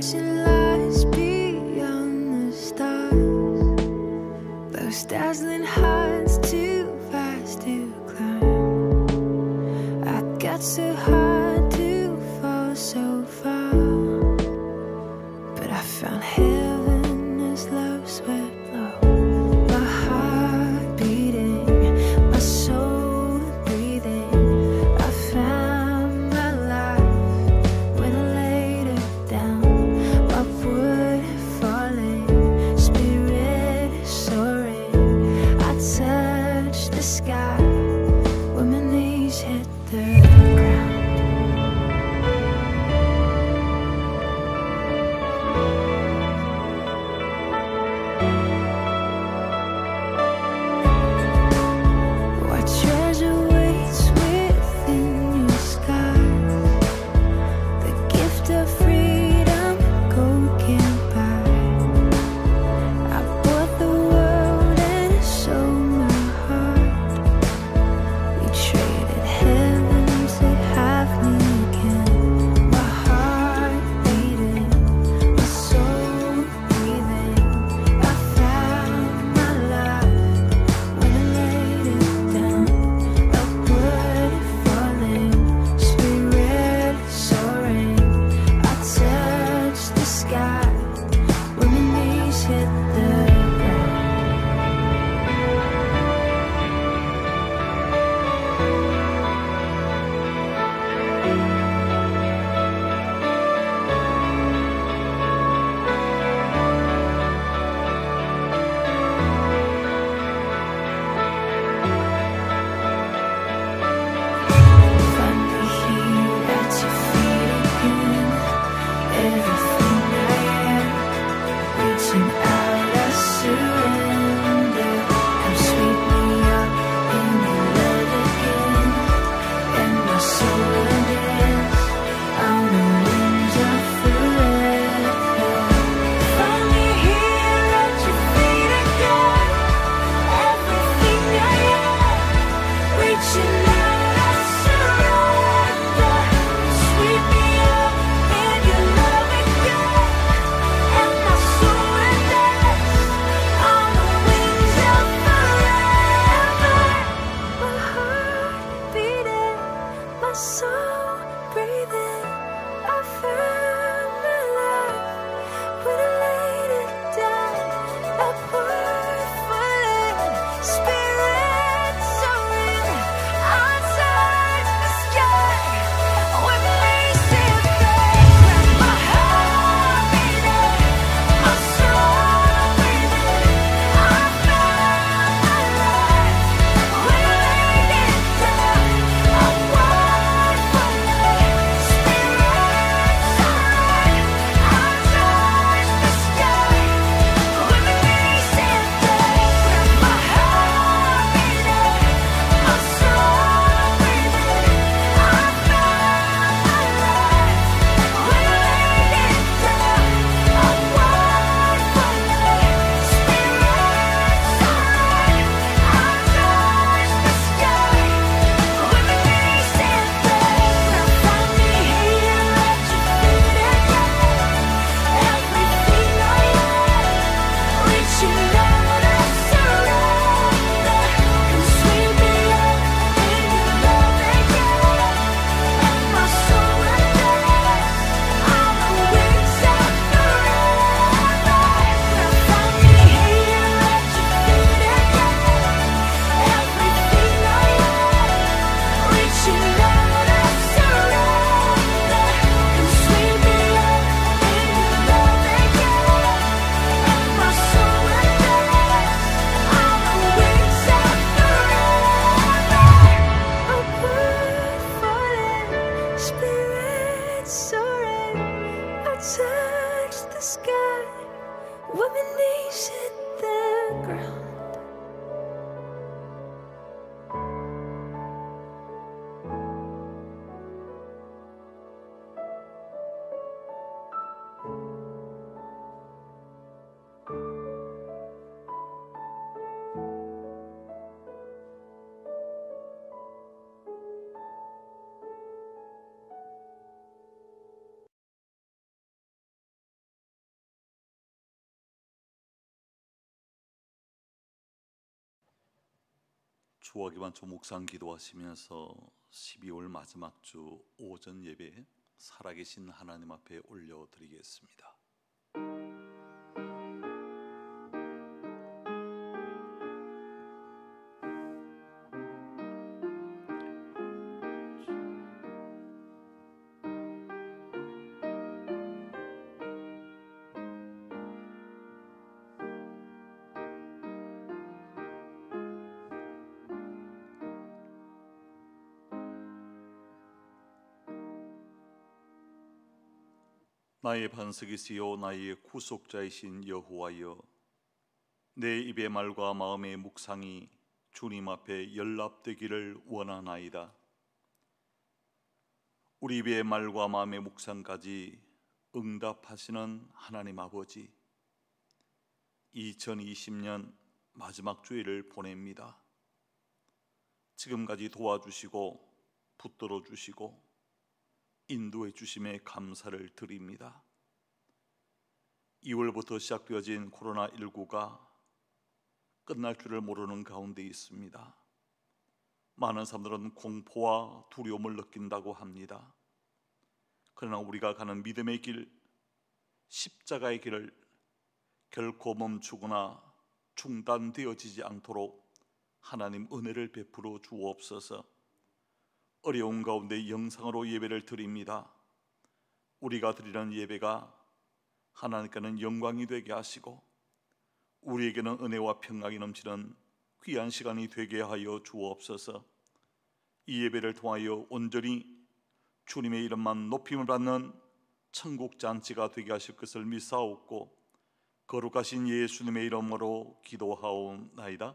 watching lights beyond the stars. Those dazzling heights too fast to climb. I got so hard to fall so far, but I found heaven as love swept low. My heart beating, my soul breathing. I found my life when I laid it down. My wood falling, spirit soaring. I touched the sky when my knees hit the ground. What treasure waits within your skies? The gift of freedom gold can't buy. I bought the world and so my heart. We traded heaven to have me again. My heart beating, my soul breathing. I found my life when I laid it down. Upward falling, spirit soaring. I touched the sky when my knees hit the ground. Finally here at your feet again. Everything I am, reaching out, I surrender. Come sweep me up in your love again, and my soul will dance on the wings of forever. Finally here at your feet again. Everything I am, reaching out, I surrender. Sweep me up in your love again, and my soul will dance on the wings of forever. My heart beating, my soul breathing. I found my life when I laid it down. Upward falling, spirit soaring. I touched the sky when my knees hit the ground. My heart beating, my soul breathing. I found my life when I laid it down. Upward 주와기반초 묵상 기도하시면서 12월 마지막 주 오전 예배 살아계신 하나님 앞에 올려드리겠습니다. 나의 반석이시요 나의 구속자이신 여호와여, 내 입의 말과 마음의 묵상이 주님 앞에 연락되기를 원하나이다. 우리 입의 말과 마음의 묵상까지 응답하시는 하나님 아버지, 2020년 마지막 주일을 보냅니다. 지금까지 도와주시고 붙들어 주시고 인도해 주심에 감사를 드립니다. 2월부터 시작되어진 코로나19가 끝날 줄을 모르는 가운데 있습니다. 많은 사람들은 공포와 두려움을 느낀다고 합니다. 그러나 우리가 가는 믿음의 길, 십자가의 길을 결코 멈추거나 중단되어지지 않도록 하나님 은혜를 베풀어 주옵소서. 어려운 가운데 영상으로 예배를 드립니다. 우리가 드리는 예배가 하나님께는 영광이 되게 하시고 우리에게는 은혜와 평강이 넘치는 귀한 시간이 되게 하여 주옵소서. 이 예배를 통하여 온전히 주님의 이름만 높임을 받는 천국 잔치가 되게 하실 것을 믿사옵고 거룩하신 예수님의 이름으로 기도하옵나이다.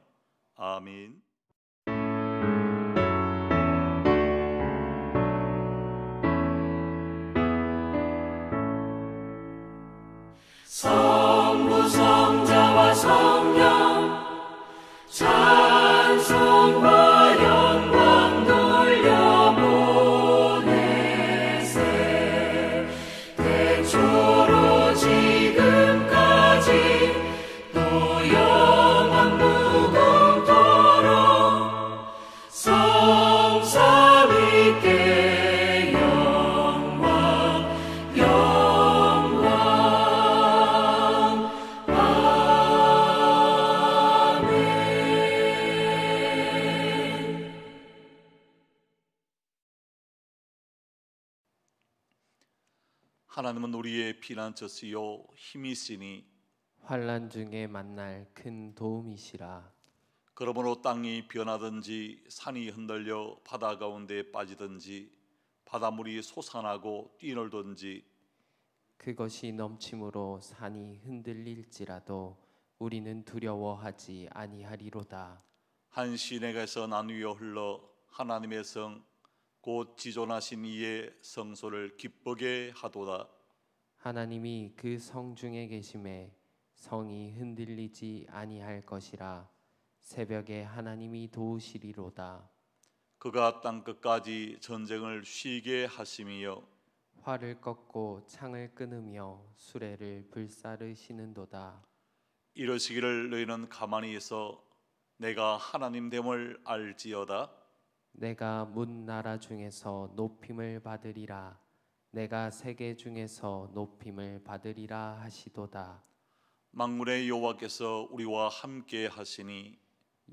아멘. 성부 성자와 성령 찬송과 영광 돌려보내세. 태초로 지금까지 또 영원 무궁토록 성삼위께 영광 영광. 하나님은 우리의 피난처시요 힘이시니 환난 중에 만날 큰 도움이시라. 그러므로 땅이 변하든지 산이 흔들려 바다 가운데 빠지든지 바닷물이 솟아나고 뛰놀든지 그것이 넘침으로 산이 흔들릴지라도 우리는 두려워하지 아니하리로다. 한 시내가에서 나누어 흘러 하나님의 성 곧 지존하신 이의 성소를 기쁘게 하도다. 하나님이 그 성 중에 계심에 성이 흔들리지 아니할 것이라. 새벽에 하나님이 도우시리로다. 그가 땅 끝까지 전쟁을 쉬게 하심이여 활을 꺾고 창을 끊으며 수레를 불사르시는도다. 이러시기를 너희는 가만히 있어 내가 하나님 됨을 알지어다. 내가 문 나라 중에서 높임을 받으리라. 내가 세계 중에서 높임을 받으리라 하시도다. 만군의 여호와께서 우리와 함께 하시니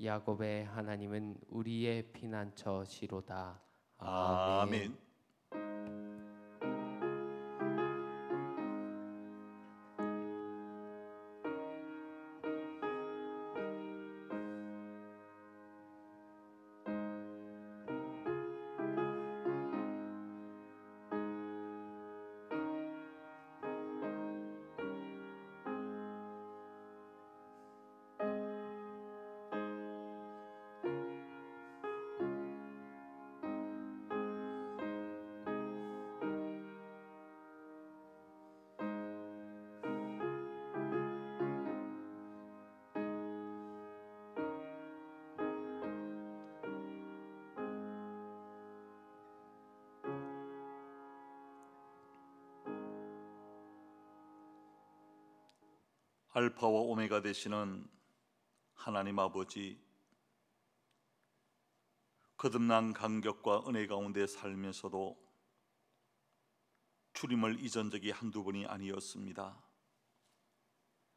야곱의 하나님은 우리의 피난처시로다. 아멘. 알파와 오메가 되시는 하나님 아버지, 거듭난 감격과 은혜 가운데 살면서도 주님을 잊은 적이 한두 번이 아니었습니다.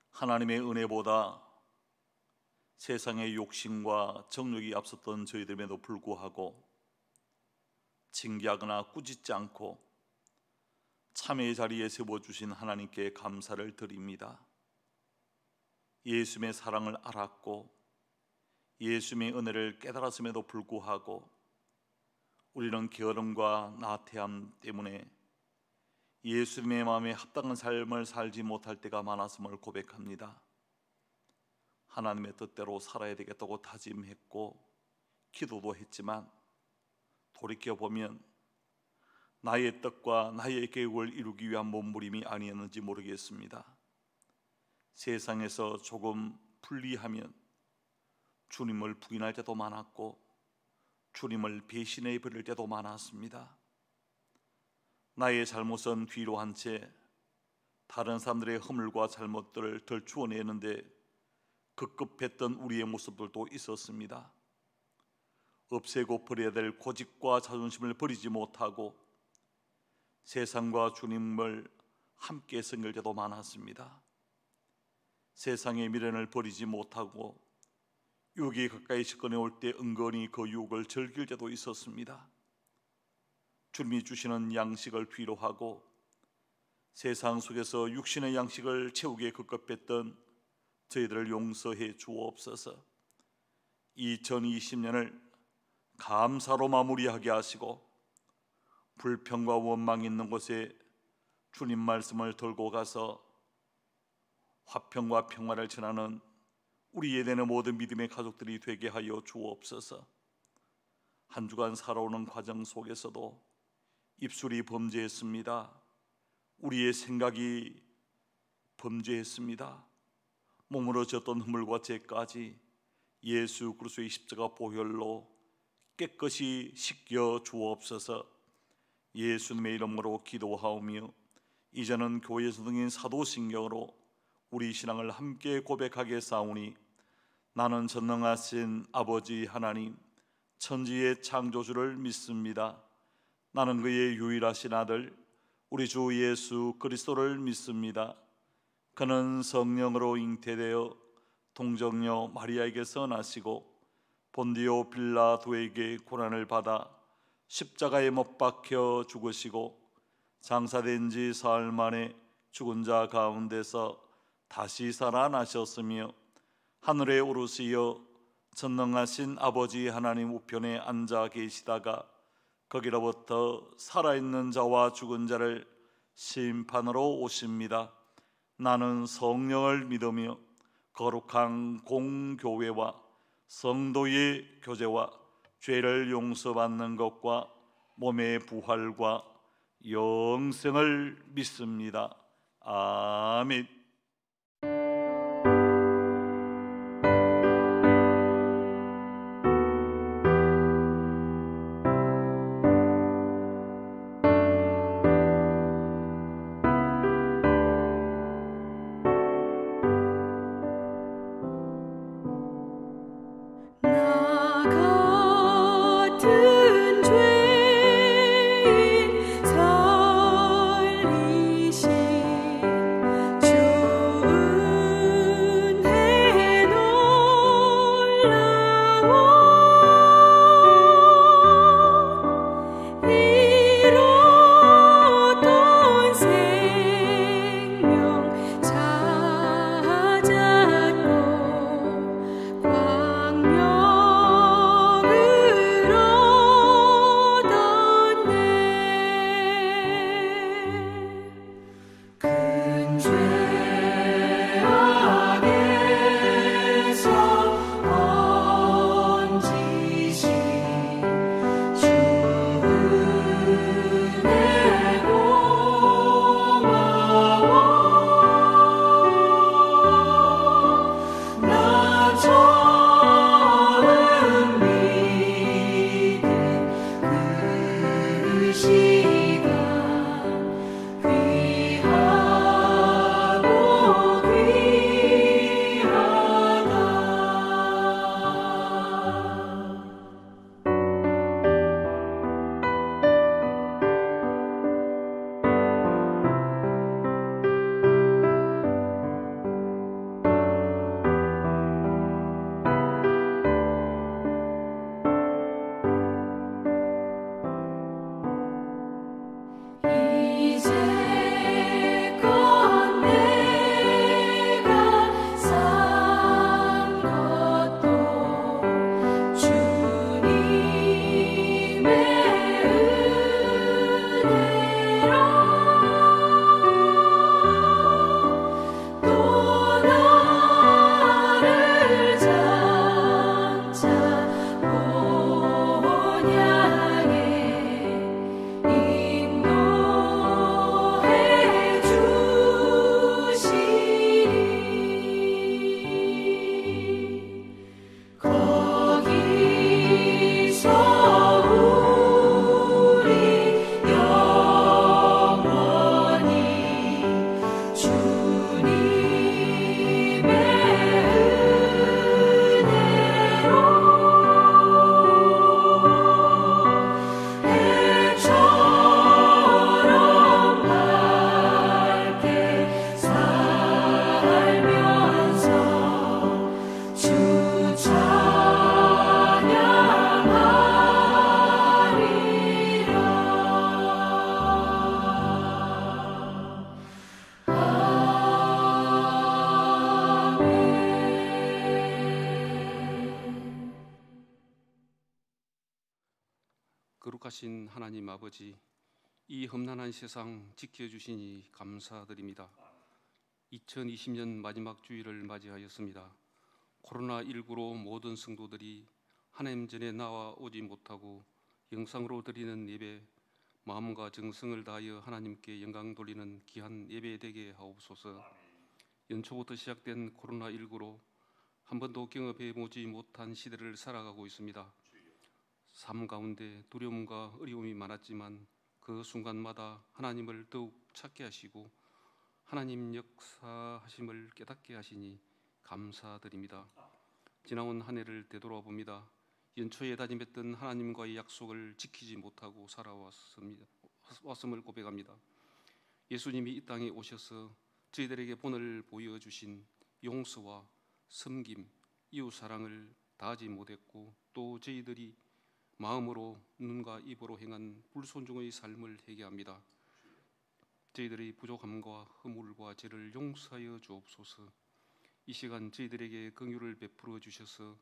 하나님의 은혜보다 세상의 욕심과 정욕이 앞섰던 저희들에도 불구하고 징계하거나 꾸짖지 않고 참회의 자리에 세워주신 하나님께 감사를 드립니다. 예수님의 사랑을 알았고 예수님의 은혜를 깨달았음에도 불구하고 우리는 게으름과 나태함 때문에 예수님의 마음에 합당한 삶을 살지 못할 때가 많았음을 고백합니다. 하나님의 뜻대로 살아야 되겠다고 다짐했고 기도도 했지만 돌이켜보면 나의 뜻과 나의 계획을 이루기 위한 몸부림이 아니었는지 모르겠습니다. 세상에서 조금 불리하면 주님을 부인할 때도 많았고 주님을 배신해 버릴 때도 많았습니다. 나의 잘못은 뒤로 한 채 다른 사람들의 허물과 잘못들을 덜 추워내는데 급급했던 우리의 모습들도 있었습니다. 없애고 버려야 될 고집과 자존심을 버리지 못하고 세상과 주님을 함께 섬길 때도 많았습니다. 세상의 미련을 버리지 못하고 유혹이 가까이 접근해올 때 은근히 그 유혹을 즐길 때도 있었습니다. 주님이 주시는 양식을 뒤로 하고 세상 속에서 육신의 양식을 채우기에 급급했던 저희들을 용서해 주옵소서. 2020년을 감사로 마무리하게 하시고 불평과 원망이 있는 곳에 주님 말씀을 들고 가서 화평과 평화를 전하는 우리에 대한 모든 믿음의 가족들이 되게 하여 주옵소서. 한 주간 살아오는 과정 속에서도 입술이 범죄했습니다. 우리의 생각이 범죄했습니다. 몸으로 졌던 허물과 죄까지 예수 그리스도의 십자가 보혈로 깨끗이 씻겨 주옵소서. 예수님의 이름으로 기도하오며 이제는 교회 소등인 사도신경으로 우리 신앙을 함께 고백하게 싸우니 나는 전능하신 아버지 하나님 천지의 창조주를 믿습니다. 나는 그의 유일하신 아들 우리 주 예수 그리스도를 믿습니다. 그는 성령으로 잉태되어 동정녀 마리아에게서 나시고 본디오 빌라도에게 고난을 받아 십자가에 못 박혀 죽으시고 장사된 지 사흘 만에 죽은 자 가운데서 다시 살아나셨으며 하늘에 오르시어 전능하신 아버지 하나님 우편에 앉아 계시다가 거기로부터 살아있는 자와 죽은 자를 심판으로 오십니다. 나는 성령을 믿으며 거룩한 공교회와 성도의 교제와 죄를 용서받는 것과 몸의 부활과 영생을 믿습니다. 아멘. 거룩하신 하나님 아버지, 이 험난한 세상 지켜주시니 감사드립니다. 2020년 마지막 주일을 맞이하였습니다. 코로나19로 모든 성도들이 하나님 전에 나와 오지 못하고 영상으로 드리는 예배, 마음과 정성을 다하여 하나님께 영광 돌리는 귀한 예배 되게 하옵소서. 연초부터 시작된 코로나19로 한 번도 경험해 보지 못한 시대를 살아가고 있습니다. 삶 가운데 두려움과 어려움이 많았지만 그 순간마다 하나님을 더욱 찾게 하시고 하나님 역사하심을 깨닫게 하시니 감사드립니다. 지나온 한 해를 되돌아봅니다. 연초에 다짐했던 하나님과의 약속을 지키지 못하고 살아왔음을 고백합니다. 예수님이 이 땅에 오셔서 저희들에게 본을 보여주신 용서와 섬김, 이웃사랑을 다하지 못했고 또 저희들이 마음으로 눈과 입으로 행한 불순종의 삶을 회개합니다. 저희들의 부족함과 허물과 죄를 용서하여 주옵소서. 이 시간 저희들에게 긍휼을 베풀어 주셔서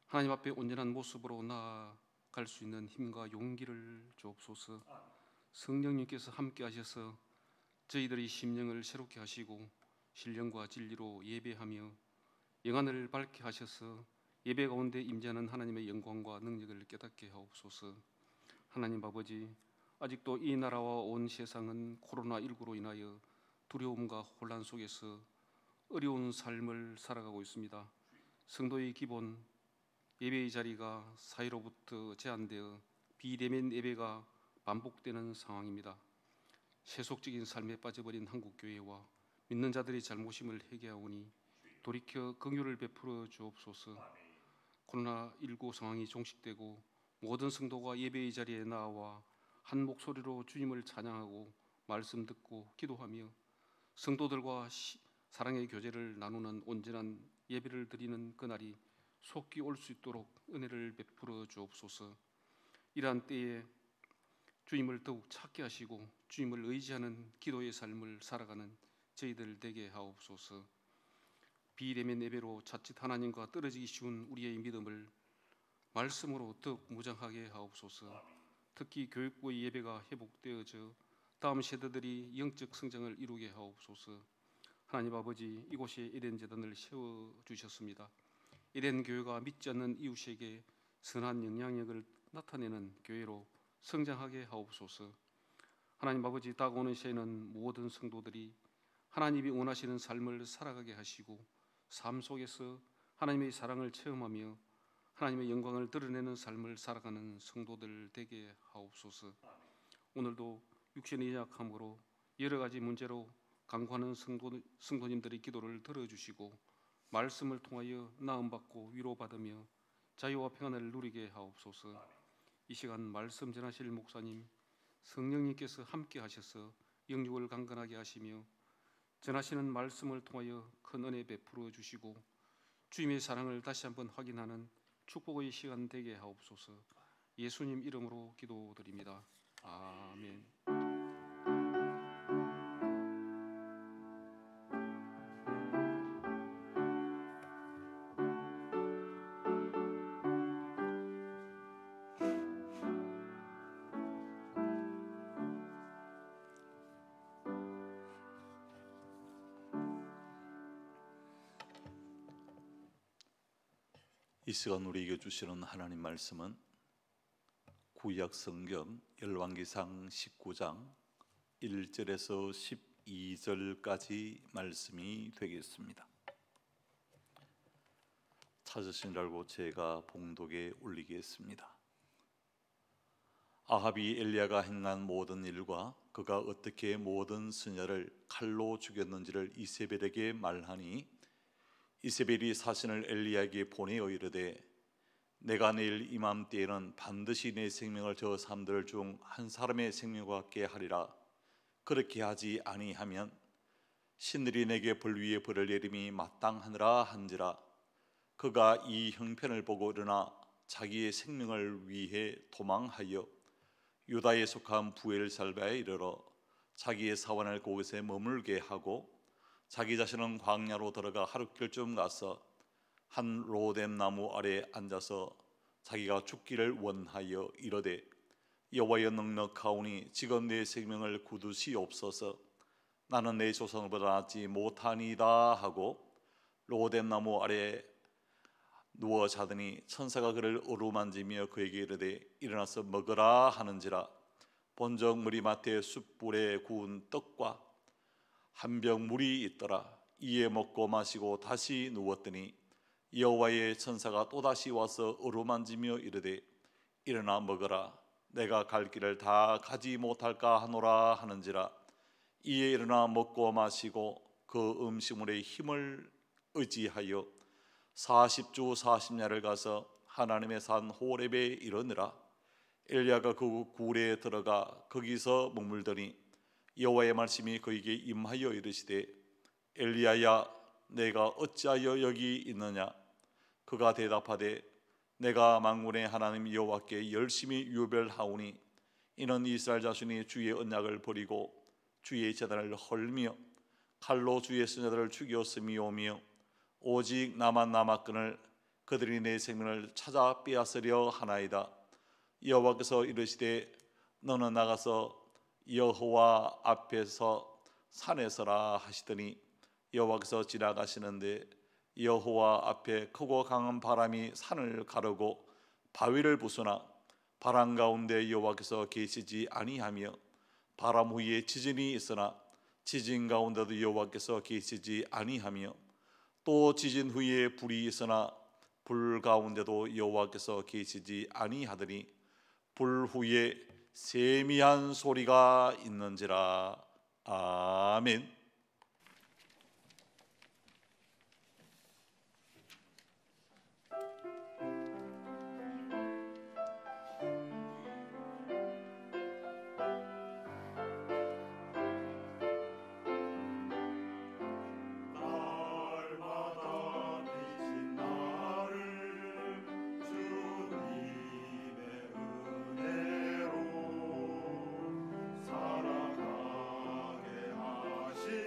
하나님 앞에 온전한 모습으로 나아갈 수 있는 힘과 용기를 주옵소서. 성령님께서 함께 하셔서 저희들의 심령을 새롭게 하시고 신령과 진리로 예배하며 영안을 밝게 하셔서 예배 가운데 임재하는 하나님의 영광과 능력을 깨닫게 하옵소서. 하나님 아버지, 아직도 이 나라와 온 세상은 코로나19로 인하여 두려움과 혼란 속에서 어려운 삶을 살아가고 있습니다. 성도의 기본 예배의 자리가 사회로부터 제한되어 비대면 예배가 반복되는 상황입니다. 세속적인 삶에 빠져버린 한국교회와 믿는 자들의 잘못임을 회개하오니 돌이켜 긍휼을 베풀어 주옵소서. 코로나19 상황이 종식되고 모든 성도가 예배의 자리에 나와 한 목소리로 주님을 찬양하고 말씀 듣고 기도하며 성도들과 사랑의 교제를 나누는 온전한 예배를 드리는 그날이 속히 올 수 있도록 은혜를 베풀어 주옵소서. 이러한 때에 주님을 더욱 찾게 하시고 주님을 의지하는 기도의 삶을 살아가는 저희들 되게 하옵소서. 비대면 예배로 자칫 하나님과 떨어지기 쉬운 우리의 믿음을 말씀으로 더욱 무장하게 하옵소서. 특히 교육부의 예배가 회복되어져 다음 세대들이 영적 성장을 이루게 하옵소서. 하나님 아버지, 이곳에 에덴 재단을 세워주셨습니다. 에덴 교회가 믿지 않는 이웃에게 선한 영향력을 나타내는 교회로 성장하게 하옵소서. 하나님 아버지, 다가오는 새해는 모든 성도들이 하나님이 원하시는 삶을 살아가게 하시고 삶 속에서 하나님의 사랑을 체험하며 하나님의 영광을 드러내는 삶을 살아가는 성도들 되게 하옵소서. 오늘도 육신의 약함으로 여러 가지 문제로 간구하는 성도님들의 기도를 들어주시고 말씀을 통하여 나음받고 위로받으며 자유와 평안을 누리게 하옵소서. 이 시간 말씀 전하실 목사님, 성령님께서 함께 하셔서 영육을 강건하게 하시며 전하시는 말씀을 통하여 큰 은혜 베풀어 주시고 주님의 사랑을 다시 한번 확인하는 축복의 시간 되게 하옵소서. 예수님 이름으로 기도드립니다. 아멘. 이 시간 우리에게 주시는 하나님 말씀은 구약 성경 열왕기상 19장 1절에서 12절까지 말씀이 되겠습니다. 찾으신 줄 알고 제가 봉독에 올리겠습니다. 아합이 엘리야가 행한 모든 일과 그가 어떻게 모든 수녀를 칼로 죽였는지를 이세벨에게 말하니 이세벨이 사신을 엘리야에게 보내어 이르되 내가 내일 이맘때에는 반드시 내 생명을 저 사람들 중 한 사람의 생명과 같게 하리라. 그렇게 하지 아니하면 신들이 내게 벌 위에 벌을 내림이 마땅하느라 한지라. 그가 이 형편을 보고 일어나 자기의 생명을 위해 도망하여 유다에 속한 부엘살바에 이르러 자기의 사원을 그곳에 머물게 하고 자기 자신은 광야로 들어가 하룻길쯤 가서 한 로뎀 나무 아래에 앉아서 자기가 죽기를 원하여 이르되 여호와여 넉넉하오니 지금 내 생명을 굳으시옵소서. 나는 내 조상보다 낫지 못하니이다 하고 로뎀 나무 아래 누워 자더니 천사가 그를 어루만지며 그에게 이르되 일어나서 먹으라 하는지라. 본적 머리맡에 숯불에 구운 떡과 한 병 물이 있더라. 이에 먹고 마시고 다시 누웠더니 여호와의 천사가 또다시 와서 어루만지며 이르되 일어나 먹으라. 내가 갈 길을 다 가지 못할까 하노라 하는지라. 이에 일어나 먹고 마시고 그 음식물의 힘을 의지하여 40주 40야를 가서 하나님의 산 호렙에 이르니라. 엘리야가 그 굴에 들어가 거기서 머물더니 여호와의 말씀이 그에게 임하여 이르시되 엘리야야 내가 어찌하여 여기 있느냐. 그가 대답하되 내가 만군의 하나님 여호와께 열심히 유별하오니 이는 이스라엘 자손이 주의 언약을 버리고 주의 제단을 헐며 칼로 주의 선자들을 죽였음이오며 오직 나만 남았거늘 그들이 내 생명을 찾아 빼앗으려 하나이다. 여호와께서 이르시되 너는 나가서 여호와 앞에서 산에 서라 하시더니 여호와께서 지나가시는데 여호와 앞에 크고 강한 바람이 산을 가르고 바위를 부수나 바람 가운데 여호와께서 계시지 아니하며 바람 후에 지진이 있으나 지진 가운데도 여호와께서 계시지 아니하며 또 지진 후에 불이 있으나 불 가운데도 여호와께서 계시지 아니하더니 불 후에 세미한 소리가 있는지라. 아멘. 살아가게 하시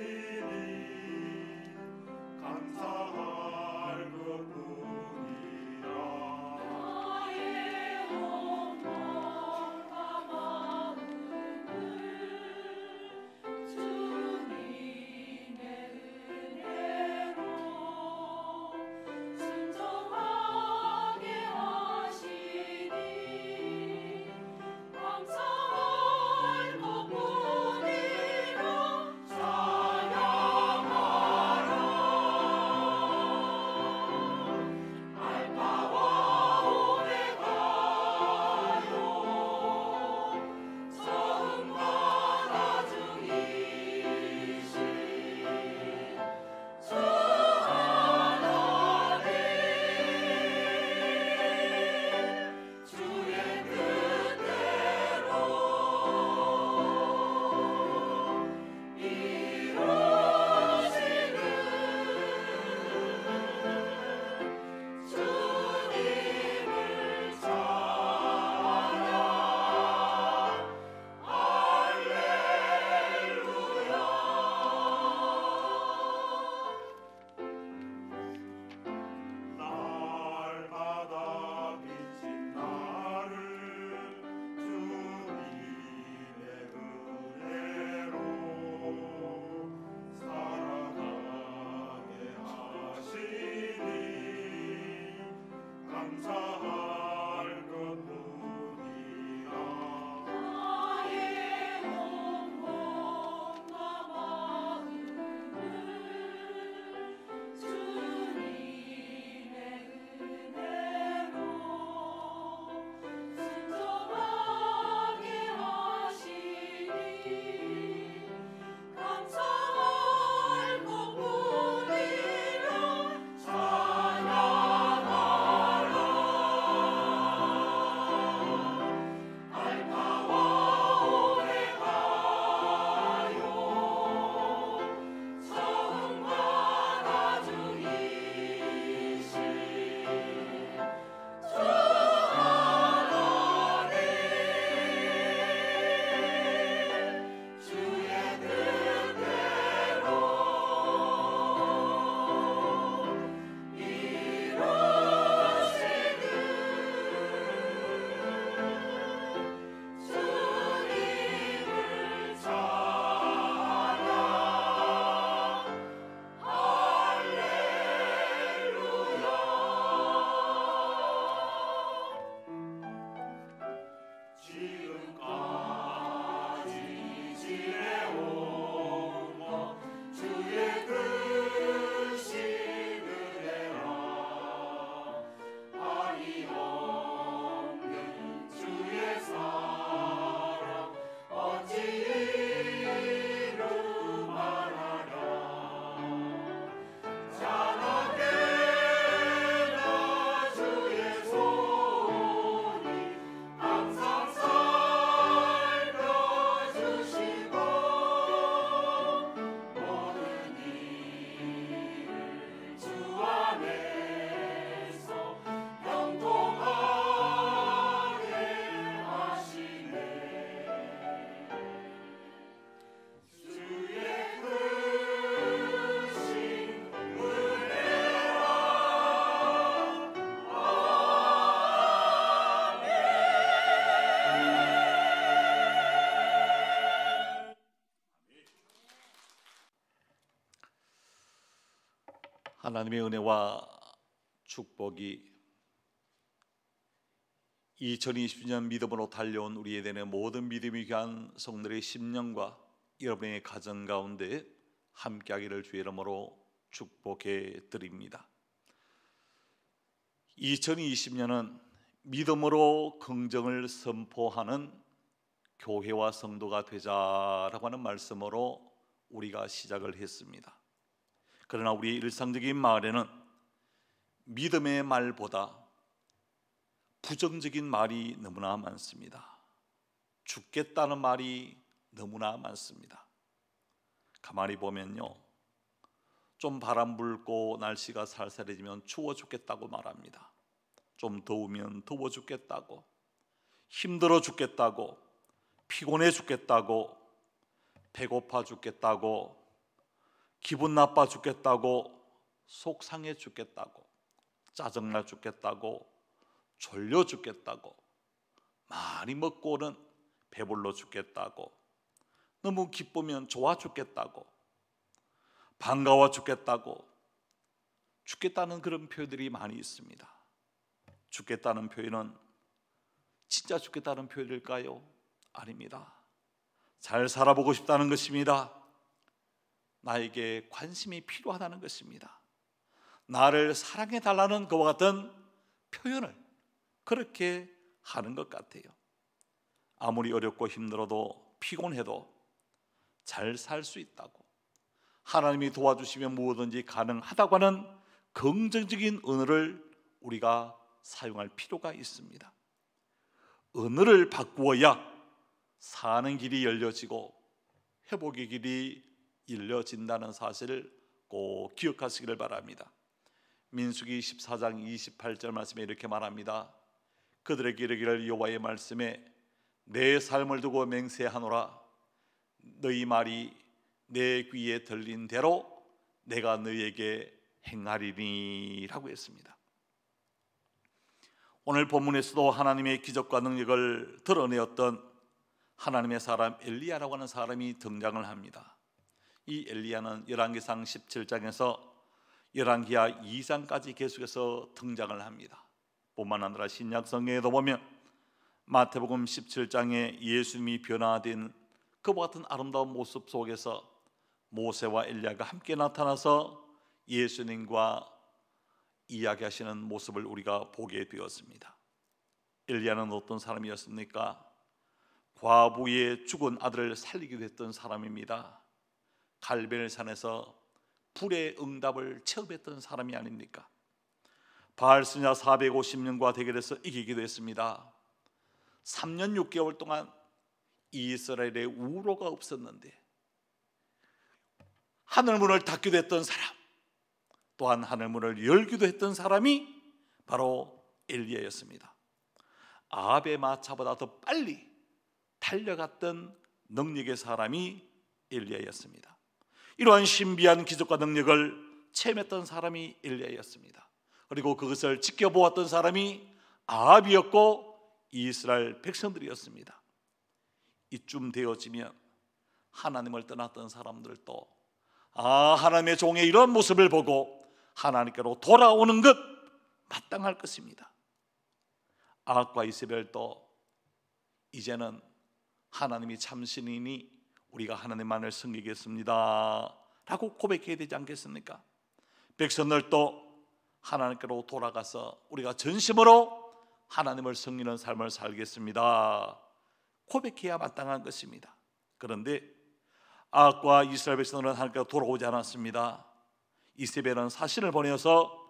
하나님의 은혜와 축복이 2020년 믿음으로 달려온 우리에 대한 모든 믿음이 귀한 성도들의 심령과 여러분의 가정 가운데 함께하기를 주의 이름으로 축복해 드립니다. 2020년은 믿음으로 긍정을 선포하는 교회와 성도가 되자라고 하는 말씀으로 우리가 시작을 했습니다. 그러나 우리 일상적인 말에는 믿음의 말보다 부정적인 말이 너무나 많습니다. 죽겠다는 말이 너무나 많습니다. 가만히 보면요, 좀 바람 불고 날씨가 살살해지면 추워 죽겠다고 말합니다. 좀 더우면 더워 죽겠다고, 힘들어 죽겠다고, 피곤해 죽겠다고, 배고파 죽겠다고, 기분 나빠 죽겠다고, 속상해 죽겠다고, 짜증나 죽겠다고, 졸려 죽겠다고, 많이 먹고는 배불러 죽겠다고, 너무 기쁘면 좋아 죽겠다고, 반가워 죽겠다고, 죽겠다는 그런 표현들이 많이 있습니다. 죽겠다는 표현은 진짜 죽겠다는 표현일까요? 아닙니다. 잘 살아보고 싶다는 것입니다. 나에게 관심이 필요하다는 것입니다. 나를 사랑해달라는 그와 같은 표현을 그렇게 하는 것 같아요. 아무리 어렵고 힘들어도 피곤해도 잘 살 수 있다고, 하나님이 도와주시면 무엇든지 가능하다고 하는 긍정적인 언어를 우리가 사용할 필요가 있습니다. 언어를 바꾸어야 사는 길이 열려지고 회복의 길이 열려진다는 사실을 꼭 기억하시기를 바랍니다. 민수기 14장 28절 말씀에 이렇게 말합니다. 그들에게 이르기를 여호와의 말씀에 내 삶을 두고 맹세하노라. 너희 말이 내 귀에 들린 대로 내가 너희에게 행하리니 라고 했습니다. 오늘 본문에서도 하나님의 기적과 능력을 드러내었던 하나님의 사람 엘리야라고 하는 사람이 등장을 합니다. 이 엘리야는 열왕기상 17장에서 열왕기하 2장까지 계속해서 등장을 합니다. 뿐만 아니라 신약성경에도 보면 마태복음 17장에 예수님이 변화된 그와 같은 아름다운 모습 속에서 모세와 엘리야가 함께 나타나서 예수님과 이야기하시는 모습을 우리가 보게 되었습니다. 엘리야는 어떤 사람이었습니까? 과부의 죽은 아들을 살리기도 했던 사람입니다. 갈멜산에서 불의 응답을 체험했던 사람이 아닙니까? 바알스냐 450년과 대결해서 이기기도 했습니다. 3년 6개월 동안 이스라엘에 우로가 없었는데 하늘문을 닫기도 했던 사람, 또한 하늘문을 열기도 했던 사람이 바로 엘리야였습니다. 아합의 마차보다 더 빨리 달려갔던 능력의 사람이 엘리야였습니다. 이러한 신비한 기적과 능력을 체험했던 사람이 엘리야였습니다. 그리고 그것을 지켜보았던 사람이 아합이었고 이스라엘 백성들이었습니다. 이쯤 되어지면 하나님을 떠났던 사람들도 하나님의 종의 이런 모습을 보고 하나님께로 돌아오는 것 마땅할 것입니다. 아합과 이세벨도 이제는 하나님이 참신이니 우리가 하나님만을 섬기겠습니다 라고 고백해야 되지 않겠습니까? 백성들도 하나님께로 돌아가서 우리가 전심으로 하나님을 섬기는 삶을 살겠습니다 고백해야 마땅한 것입니다. 그런데 아합과 이스라엘 백성들은 하나님께로 돌아오지 않았습니다. 이세벨은 사신을 보내서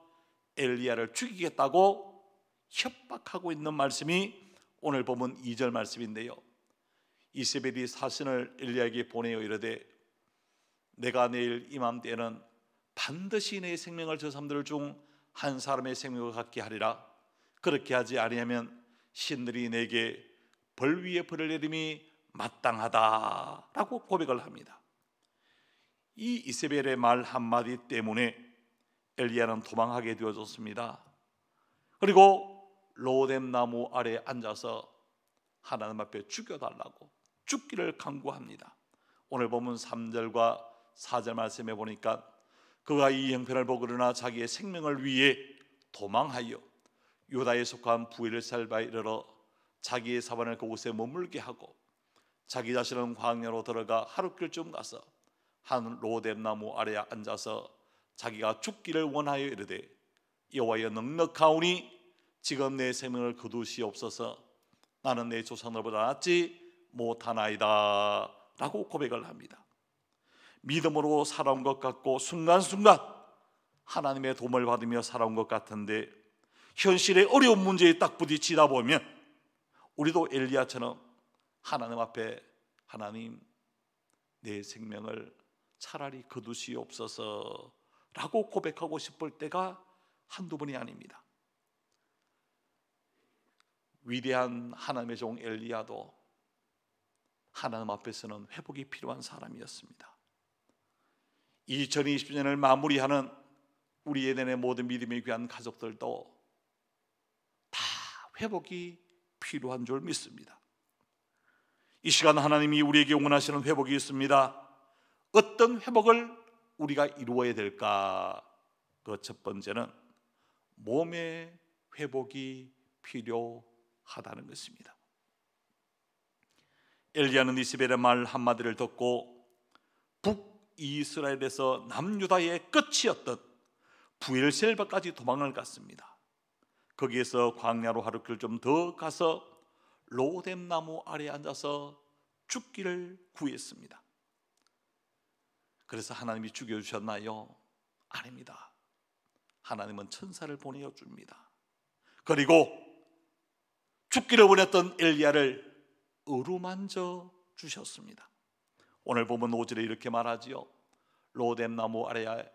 엘리야를 죽이겠다고 협박하고 있는 말씀이 오늘 본문 2절 말씀인데요, 이세벨이 사신을 엘리야에게 보내어 이르되 내가 내일 이맘때에는 반드시 내 생명을 저 사람들 중 한 사람의 생명을 갖게 하리라. 그렇게 하지 아니하면 신들이 내게 벌 위에 벌을 내림이 마땅하다라고 고백을 합니다. 이 이세벨의 말 한마디 때문에 엘리야는 도망하게 되어졌습니다. 그리고 로뎀 나무 아래에 앉아서 하나님 앞에 죽여달라고 죽기를 간구합니다. 오늘 보면 3절과 4절 말씀해 보니까 그가 이 형편을 보고 일어나 자기의 생명을 위해 도망하여 유다에 속한 부엘셀바에 이르러 자기의 사반을 그곳에 머물게 하고 자기 자신은 광야로 들어가 하룻길쯤 가서 한 로뎀나무 아래에 앉아서 자기가 죽기를 원하여 이르되 여호와여 넉넉하오니 지금 내 생명을 거두시옵소서. 나는 내 조상들보다 낫지 못하나이다 라고 고백을 합니다. 믿음으로 살아온 것 같고 순간순간 하나님의 도움을 받으며 살아온 것 같은데 현실의 어려운 문제에 딱 부딪히다 보면 우리도 엘리야처럼 하나님 앞에 하나님 내 생명을 차라리 거두시옵소서 라고 고백하고 싶을 때가 한두 번이 아닙니다. 위대한 하나님의 종 엘리야도 하나님 앞에서는 회복이 필요한 사람이었습니다. 2020년을 마무리하는 우리 에덴의 모든 믿음이 귀한 가족들도 다 회복이 필요한 줄 믿습니다. 이 시간 하나님이 우리에게 원하시는 회복이 있습니다. 어떤 회복을 우리가 이루어야 될까? 그 첫 번째는 몸의 회복이 필요하다는 것입니다. 엘리야는 이세벨의 말 한마디를 듣고 북이스라엘에서 남유다의 끝이었던 부엘셀바까지 도망을 갔습니다. 거기에서 광야로 하루길 좀 더 가서 로뎀나무 아래에 앉아서 죽기를 구했습니다. 그래서 하나님이 죽여주셨나요? 아닙니다. 하나님은 천사를 보내어 줍니다. 그리고 죽기를 원했던 엘리야를 어루만져 주셨습니다. 오늘 보면 5절에 이렇게 말하지요. 로뎀나무 아래에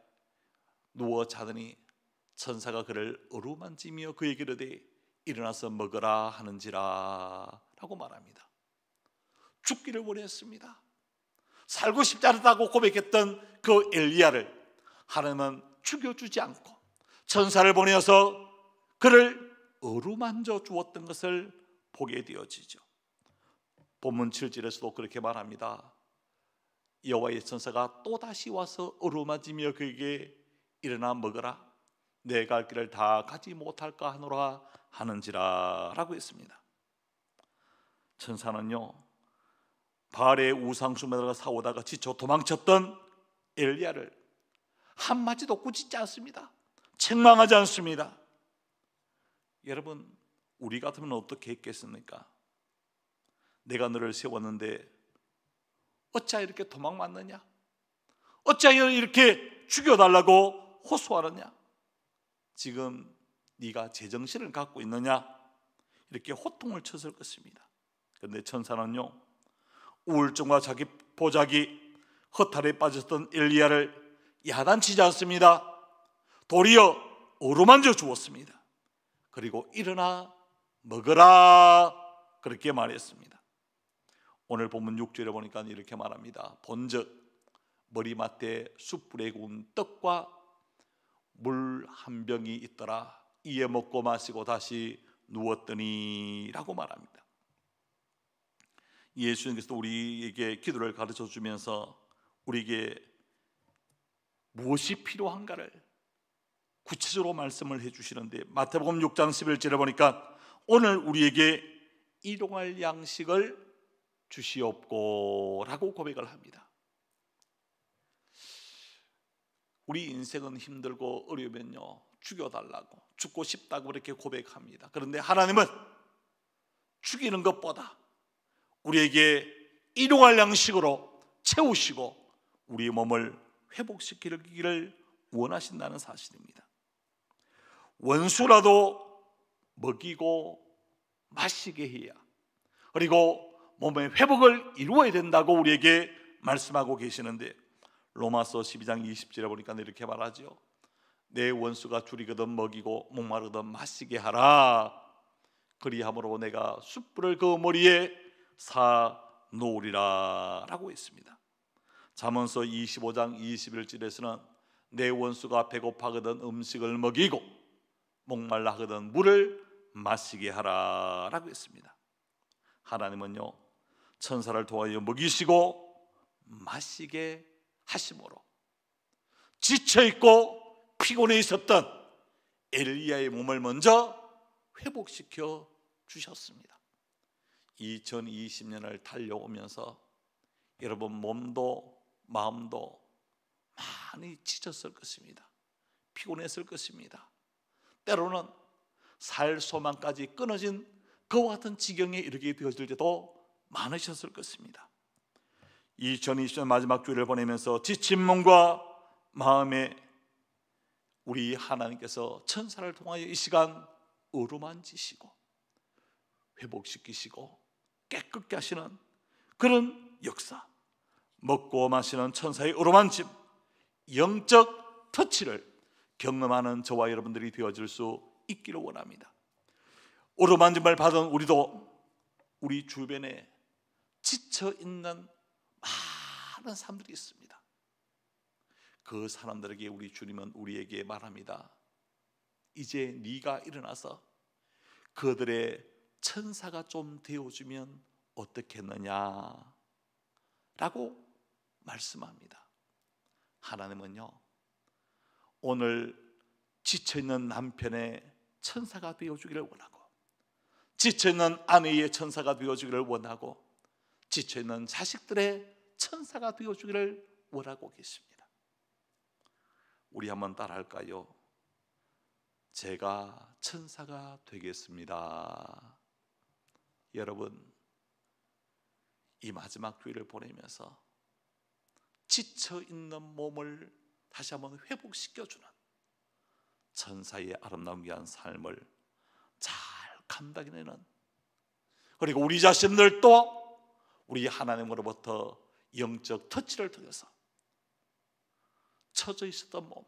누워 자더니 천사가 그를 어루만지며 그에게 이르되 일어나서 먹으라 하는지라 라고 말합니다. 죽기를 원했습니다. 살고 싶지 않다고 고백했던 그 엘리야를 하나님은 죽여주지 않고 천사를 보내어서 그를 어루만져 주었던 것을 보게 되어지죠. 본문 7절에서도 그렇게 말합니다. 여호와의 천사가 또다시 와서 어루만지며 그에게 일어나 먹으라 내 갈 길을 다 가지 못할까 하노라 하는지라 라고 했습니다. 천사는요 바알의 우상숭배자가 싸우다가 지쳐 도망쳤던 엘리야를 한마디도 꾸짖지 않습니다. 책망하지 않습니다. 여러분 우리 같으면 어떻게 했겠습니까? 내가 너를 세웠는데 어찌하여 이렇게 도망왔느냐? 어찌하여 이렇게 죽여달라고 호소하느냐? 지금 네가 제정신을 갖고 있느냐? 이렇게 호통을 쳤을 것입니다. 그런데 천사는요 우울증과 자기 보자기 허탈에 빠졌던 엘리야를 야단치지 않습니다. 도리어 어루만져 주었습니다. 그리고 일어나 먹으라 그렇게 말했습니다. 오늘 본문 6절에 보니까 이렇게 말합니다. 본즉 머리맡에 숯불에 구운 떡과 물 한 병이 있더라. 이에 먹고 마시고 다시 누웠더니 라고 말합니다. 예수님께서 우리에게 기도를 가르쳐 주면서 우리에게 무엇이 필요한가를 구체적으로 말씀을 해주시는데 마태복음 6장 11절에 보니까 오늘 우리에게 일용할 양식을 주시옵고 라고 고백을 합니다. 우리 인생은 힘들고 어려우면요 죽여달라고 죽고 싶다고 그렇게 고백합니다. 그런데 하나님은 죽이는 것보다 우리에게 일용할 양식으로 채우시고 우리의 몸을 회복시키기를 원하신다는 사실입니다. 원수라도 먹이고 마시게 해야 그리고 몸의 회복을 이루어야 된다고 우리에게 말씀하고 계시는데 로마서 12장 20절에 보니까 이렇게 말하죠. 내 원수가 줄이거든 먹이고 목마르거든 마시게 하라. 그리함으로 내가 숯불을 그 머리에 사 놓으리라 라고 했습니다. 잠언서 25장 21절에서는 내 원수가 배고파거든 음식을 먹이고 목말라 하거든 물을 마시게 하라 라고 했습니다. 하나님은요 천사를 통하여 먹이시고 마시게 하심으로 지쳐있고 피곤해 있었던 엘리야의 몸을 먼저 회복시켜 주셨습니다. 2020년을 달려오면서 여러분 몸도 마음도 많이 지쳤을 것입니다. 피곤했을 것입니다. 때로는 살 소망까지 끊어진 그와 같은 지경에 이르게 되어질 때도 많으셨을 것입니다. 2020년 마지막 주일을 보내면서 지친 몸과 마음에 우리 하나님께서 천사를 통하여 이 시간 어루만지시고 회복시키시고 깨끗게 하시는 그런 역사, 먹고 마시는 천사의 어루만짐, 영적 터치를 경험하는 저와 여러분들이 되어질 수 있기를 원합니다. 어루만짐을 받은 우리도 우리 주변에 지쳐있는 많은 사람들이 있습니다. 그 사람들에게 우리 주님은 우리에게 말합니다. 이제 네가 일어나서 그들의 천사가 좀 되어주면 어떻겠느냐 라고 말씀합니다. 하나님은요, 오늘 지쳐있는 남편의 천사가 되어주기를 원하고, 지쳐있는 아내의 천사가 되어주기를 원하고, 지쳐있는 자식들의 천사가 되어주기를 원하고 계십니다. 우리 한번 따라할까요? 제가 천사가 되겠습니다. 여러분, 이 마지막 주일을 보내면서 지쳐있는 몸을 다시 한번 회복시켜주는 천사의 아름다운 귀한 삶을 잘 감당해내는, 그리고 우리 자신들도 우리 하나님으로부터 영적 터치를 통해서 처져 있었던 몸,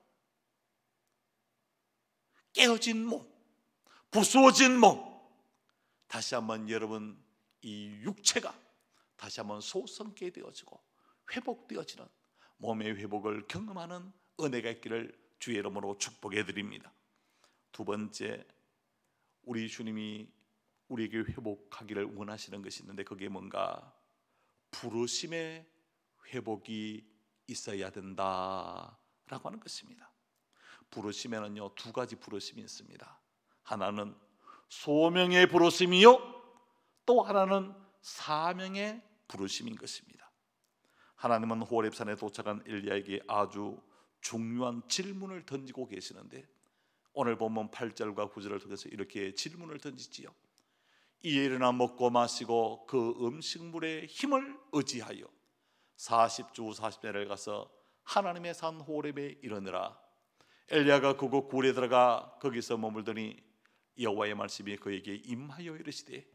깨어진 몸, 부수어진 몸, 다시 한번 여러분 이 육체가 다시 한번 소성케 되어지고 회복되어지는 몸의 회복을 경험하는 은혜가 있기를 주의 이름으로 축복해 드립니다. 두 번째, 우리 주님이 우리에게 회복하기를 원하시는 것이 있는데, 그게 뭔가 부르심의 회복이 있어야 된다라고 하는 것입니다. 부르심에는요, 두 가지 부르심이 있습니다. 하나는 소명의 부르심이요, 또 하나는 사명의 부르심인 것입니다. 하나님은 호렙산에 도착한 엘리야에게 아주 중요한 질문을 던지고 계시는데, 오늘 본문 8절과 9절을 통해서 이렇게 질문을 던지지요. 이에 일어나 먹고 마시고 그 음식물의 힘을 의지하여 40주 40년을 가서 하나님의 산 호렙에 이르니라. 엘리야가 그곳 굴에 들어가 거기서 머물더니 여호와의 말씀이 그에게 임하여 이르시되,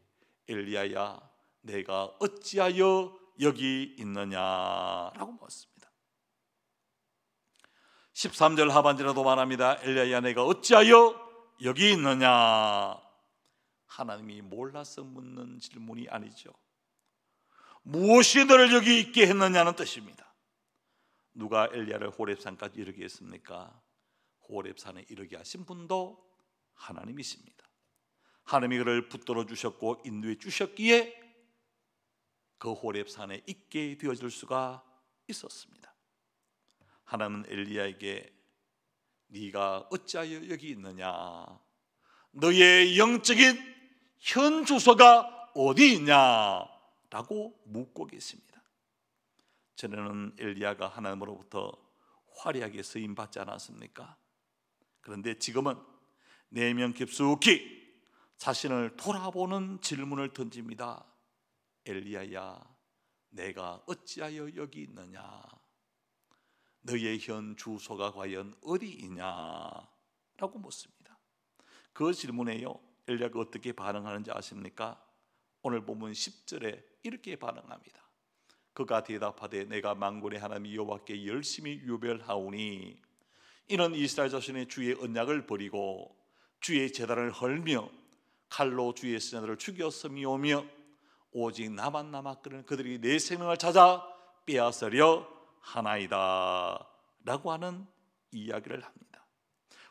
엘리야야, 내가 어찌하여 여기 있느냐라고 묻습니다. 13절 하반절에도 말합니다. 엘리야야, 내가 어찌하여 여기 있느냐. 하나님이 몰라서 묻는 질문이 아니죠. 무엇이 너를 여기 있게 했느냐는 뜻입니다. 누가 엘리야를 호렙산까지 이르게 했습니까? 호렙산에 이르게 하신 분도 하나님이십니다. 하나님이 그를 붙들어 주셨고 인도해 주셨기에 그 호렙산에 있게 되어질 수가 있었습니다. 하나님은 엘리야에게 네가 어찌하여 여기 있느냐, 너의 영적인 현 주소가 어디 있냐라고 묻고 계십니다. 전에는 엘리야가 하나님으로부터 화려하게 쓰임 받지 않았습니까? 그런데 지금은 내면 깊숙이 자신을 돌아보는 질문을 던집니다. 엘리야야, 내가 어찌하여 여기 있느냐, 너의 현 주소가 과연 어디 있냐라고 묻습니다. 그 질문에요, 엘리야가 어떻게 반응하는지 아십니까? 오늘 보면 10절에 이렇게 반응합니다. 그가 대답하되, 내가 만군의 하나님 여호와께 열심히 유별하오니 이는 이스라엘 자손의 주의 언약을 버리고 주의 제단을 헐며 칼로 주의 선자들을 죽였음이오며 오직 나만 남았거늘 그들이 내 생명을 찾아 빼앗으려 하나이다 라고 하는 이야기를 합니다.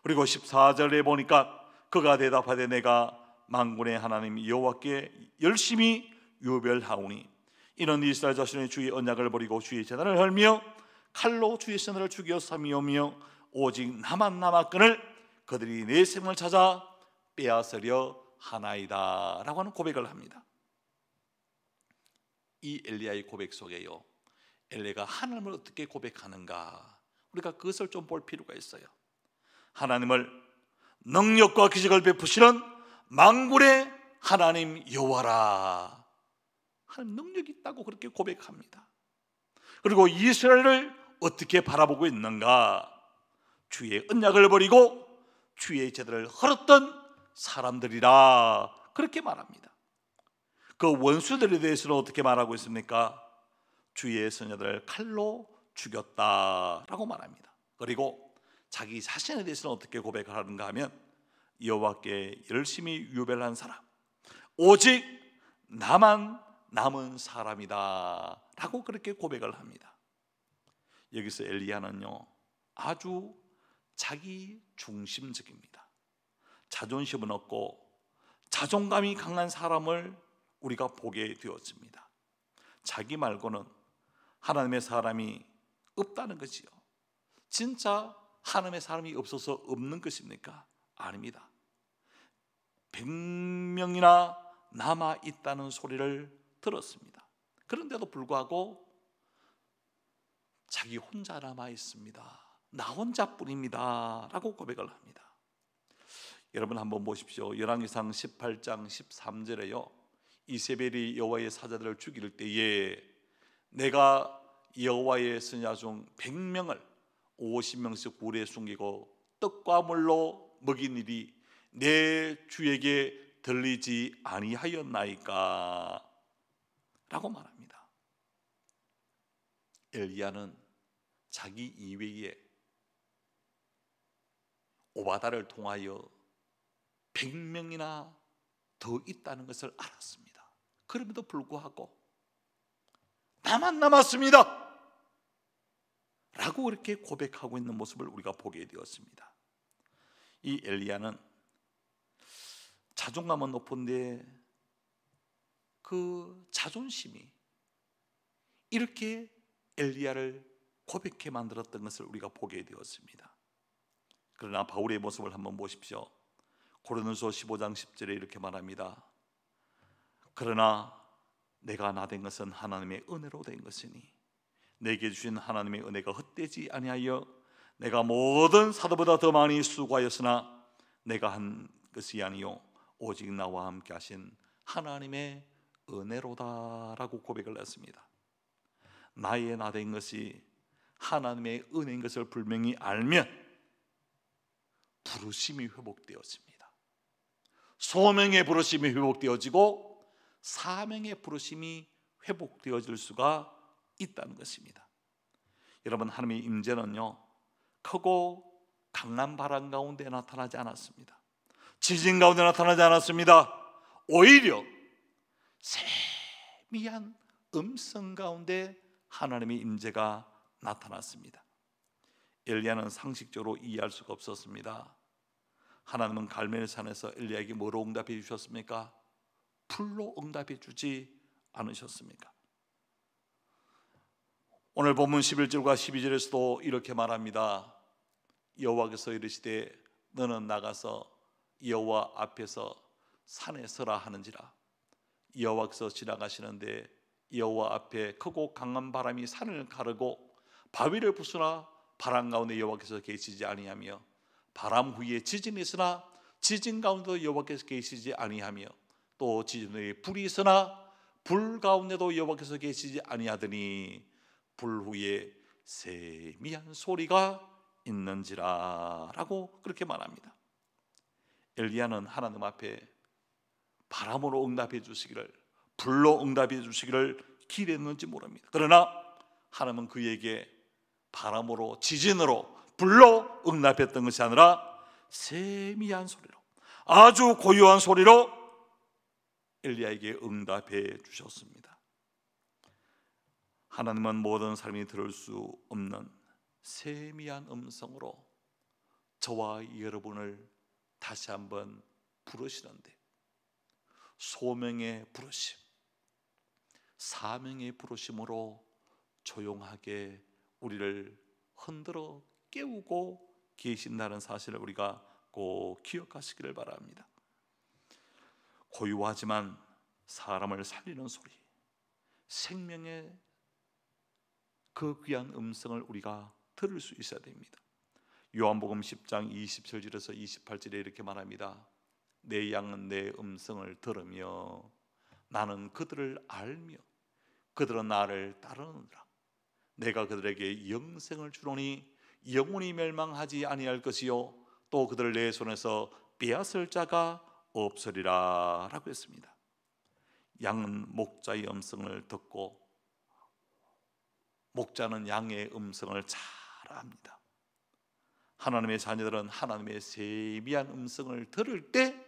그리고 14절에 보니까 그가 대답하되, 내가 만군의 하나님 여호와께 열심히 유별하오니 이는 이스라엘 자손의 주의 언약을 버리고 주의 제단을 헐며 칼로 주의 선을 죽여 삼위오며 오직 나만 남았거늘 그들이 내 생명을 찾아 빼앗으려 하나이다 라고 하는 고백을 합니다. 이 엘리야의 고백 속에요, 엘리야가 하나님을 어떻게 고백하는가, 우리가 그것을 좀 볼 필요가 있어요. 하나님을 능력과 기적을 베푸시는 만군의 하나님 여호와라, 하나님 능력이 있다고 그렇게 고백합니다. 그리고 이스라엘을 어떻게 바라보고 있는가, 주의 언약을 버리고 주의 제도를 헐었던 사람들이라 그렇게 말합니다. 그 원수들에 대해서는 어떻게 말하고 있습니까? 주의 선자들을 칼로 죽였다라고 말합니다. 그리고 자기 자신에 대해서는 어떻게 고백을 하는가 하면 여호와께 열심히 유별한 사람, 오직 나만 남은 사람이다 라고 그렇게 고백을 합니다. 여기서 엘리야는요 아주 자기 중심적입니다. 자존심은 없고 자존감이 강한 사람을 우리가 보게 되었습니다. 자기 말고는 하나님의 사람이 없다는 것이요. 진짜 하나님의 사람이 없어서 없는 것입니까? 아닙니다. 100명이나 남아있다는 소리를 들었습니다. 그런데도 불구하고 자기 혼자 남아있습니다. 나 혼자뿐입니다 라고 고백을 합니다. 여러분 한번 보십시오. 열왕기상 18장 13절에요 이세벨이 여호와의 사자들을 죽일 때에 내가 여호와의 선자 중 100명을 50명씩 굴에 숨기고 떡과 물로 먹인 일이 내 주에게 들리지 아니하였나이까 라고 말합니다. 엘리야는 자기 이외에 오바다를 통하여 100명이나 더 있다는 것을 알았습니다. 그럼에도 불구하고 나만 남았습니다 라고 그렇게 고백하고 있는 모습을 우리가 보게 되었습니다. 이 엘리야는 자존감은 높은데 그 자존심이 이렇게 엘리야를 고백해 만들었던 것을 우리가 보게 되었습니다. 그러나 바울의 모습을 한번 보십시오. 고린도서 15장 10절에 이렇게 말합니다. 그러나 내가 나 된 것은 하나님의 은혜로 된 것이니 내게 주신 하나님의 은혜가 헛되지 아니하여 내가 모든 사도보다 더 많이 수고하였으나 내가 한 것이 아니요 오직 나와 함께 하신 하나님의 은혜로다라고 고백을 했습니다. 나의 나 된 것이 하나님의 은혜인 것을 분명히 알면 부르심이 회복되었습니다. 소명의 부르심이 회복되어지고 사명의 부르심이 회복되어질 수가 있다는 것입니다. 여러분, 하나님의 임재는요 크고 강한 바람 가운데 나타나지 않았습니다. 지진 가운데 나타나지 않았습니다. 오히려 세미한 음성 가운데 하나님의 임재가 나타났습니다. 엘리야는 상식적으로 이해할 수가 없었습니다. 하나님은 갈멜산에서 엘리야에게 뭐로 응답해 주셨습니까? 불로 응답해 주지 않으셨습니까? 오늘 본문 11절과 12절에서도 이렇게 말합니다. 여호와께서 이르시되 너는 나가서 여호와 앞에서 산에 서라 하는지라. 여호와께서 지나가시는데 여호와 앞에 크고 강한 바람이 산을 가르고 바위를 부수나 바람 가운데 여호와께서 계시지 아니하며 바람 후에 지진이 있으나 지진 가운데도 여호와께서 계시지 아니하며 또 지진 후에 불이 있으나 불 가운데도 여호와께서 계시지 아니하더니 불 후에 세미한 소리가 있는지라 라고 그렇게 말합니다. 엘리야는 하나님 앞에 바람으로 응답해 주시기를, 불로 응답해 주시기를 기대했는지 모릅니다. 그러나 하나님은 그에게 바람으로, 지진으로, 불로 응답했던 것이 아니라 세미한 소리로, 아주 고요한 소리로 엘리야에게 응답해 주셨습니다. 하나님은 모든 사람이 들을 수 없는 세미한 음성으로 저와 여러분을 다시 한번 부르시는데, 소명의 부르심, 사명의 부르심으로 조용하게 우리를 흔들어 깨우고 계신다는 사실을 우리가 꼭 기억하시기를 바랍니다. 고요하지만 사람을 살리는 소리, 생명의 그 귀한 음성을 우리가 들을 수 있어야 됩니다. 요한복음 10장 27절에서 28절에 이렇게 말합니다. 내 양은 내 음성을 들으며 나는 그들을 알며 그들은 나를 따르느니라. 내가 그들에게 영생을 주노니 영원히 멸망하지 아니할 것이요 또 그들을 내 손에서 빼앗을 자가 없으리라 라고 했습니다. 양은 목자의 음성을 듣고 목자는 양의 음성을 잘 압니다. 하나님의 자녀들은 하나님의 세미한 음성을 들을 때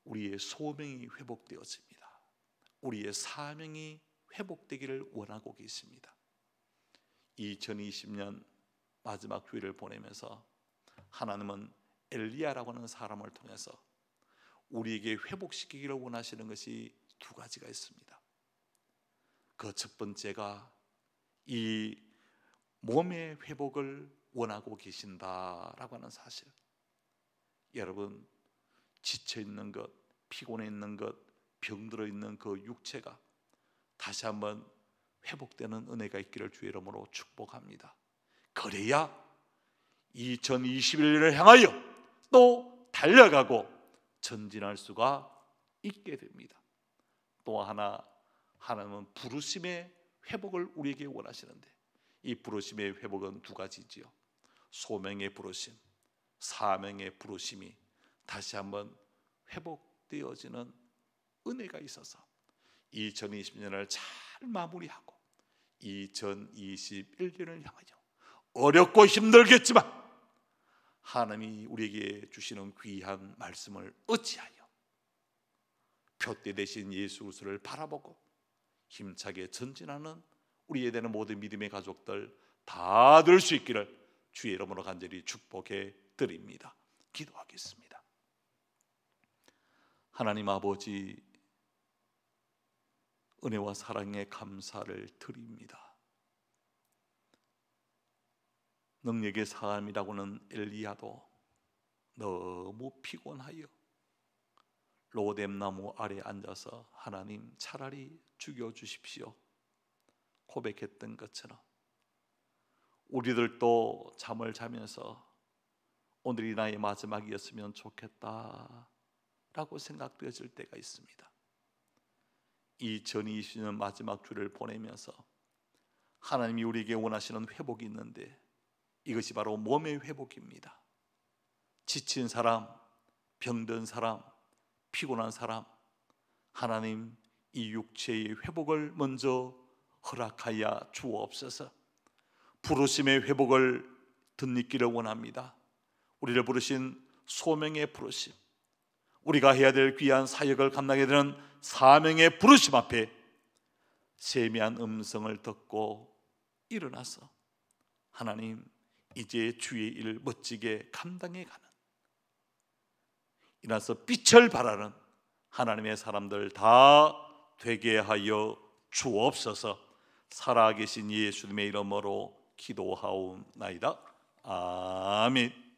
우리의 소명이 회복되어집니다. 우리의 사명이 회복되기를 원하고 계십니다. 2020년 마지막 주일을 보내면서 하나님은 엘리야라고 하는 사람을 통해서 우리에게 회복시키기를 원하시는 것이 두 가지가 있습니다. 그 첫 번째가 이 몸의 회복을 원하고 계신다라고 하는 사실. 여러분, 지쳐있는 것, 피곤해 있는 것, 병들어 있는 그 육체가 다시 한번 회복되는 은혜가 있기를 주의 이름으로 축복합니다. 그래야 2021년을 향하여 또 달려가고 전진할 수가 있게 됩니다. 또 하나, 하나님은 부르심의 회복을 우리에게 원하시는데 이 부르심의 회복은 두 가지지요. 소명의 부르심, 사명의 부르심이 다시 한번 회복되어지는 은혜가 있어서 2020년을 잘 마무리하고 2021년을 향하여 어렵고 힘들겠지만 하나님이 우리에게 주시는 귀한 말씀을 어찌하여 표대 대신 예수 그리스도를 바라보고 힘차게 전진하는 우리에 대한 모든 믿음의 가족들 다 될 수 있기를 주의 이름으로 간절히 축복해 드립니다. 기도하겠습니다. 하나님 아버지, 은혜와 사랑에 감사를 드립니다. 능력의 사람이라고는 엘리야도 너무 피곤하여 로뎀나무 아래 앉아서 하나님 차라리 죽여주십시오 고백했던 것처럼 우리들도 잠을 자면서 오늘이 나의 마지막이었으면 좋겠다라고 생각되어질 때가 있습니다. 2020년 마지막 주를 보내면서 하나님이 우리에게 원하시는 회복이 있는데 이것이 바로 몸의 회복입니다. 지친 사람, 병든 사람, 피곤한 사람, 하나님 이 육체의 회복을 먼저 허락하여 주옵소서. 부르심의 회복을 덧입기를 원합니다. 우리를 부르신 소명의 부르심, 우리가 해야 될 귀한 사역을 감당해야 되는 사명의 부르심 앞에 세미한 음성을 듣고 일어나서 하나님 이제 주의 일 멋지게 감당해 가는, 일어나서 빛을 발하는 하나님의 사람들 다 되게 하여 주옵소서. 살아계신 예수님의 이름으로 기도하옵나이다. 아멘.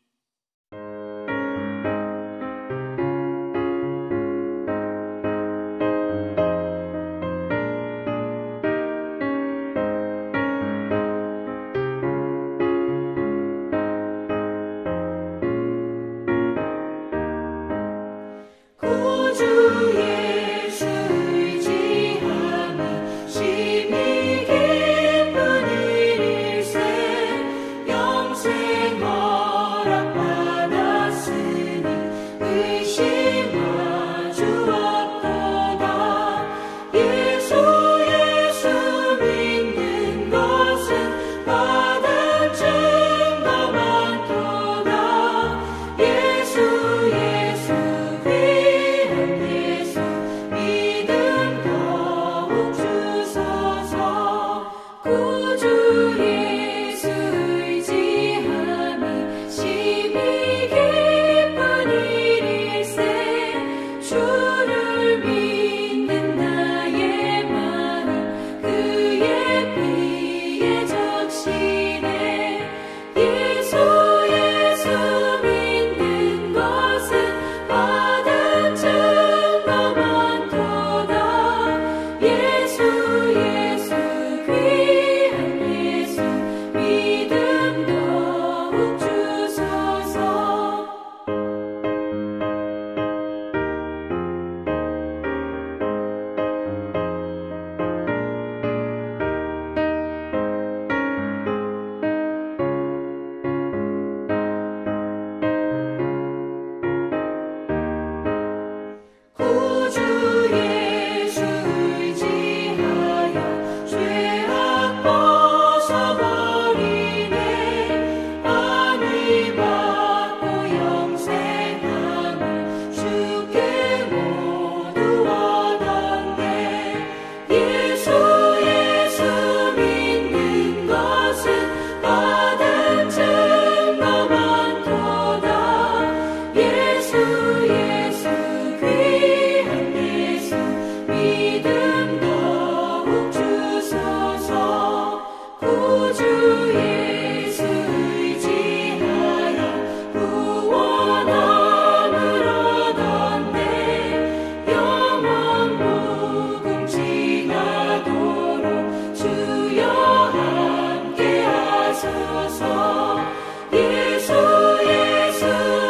영생 주소서. 예수 예수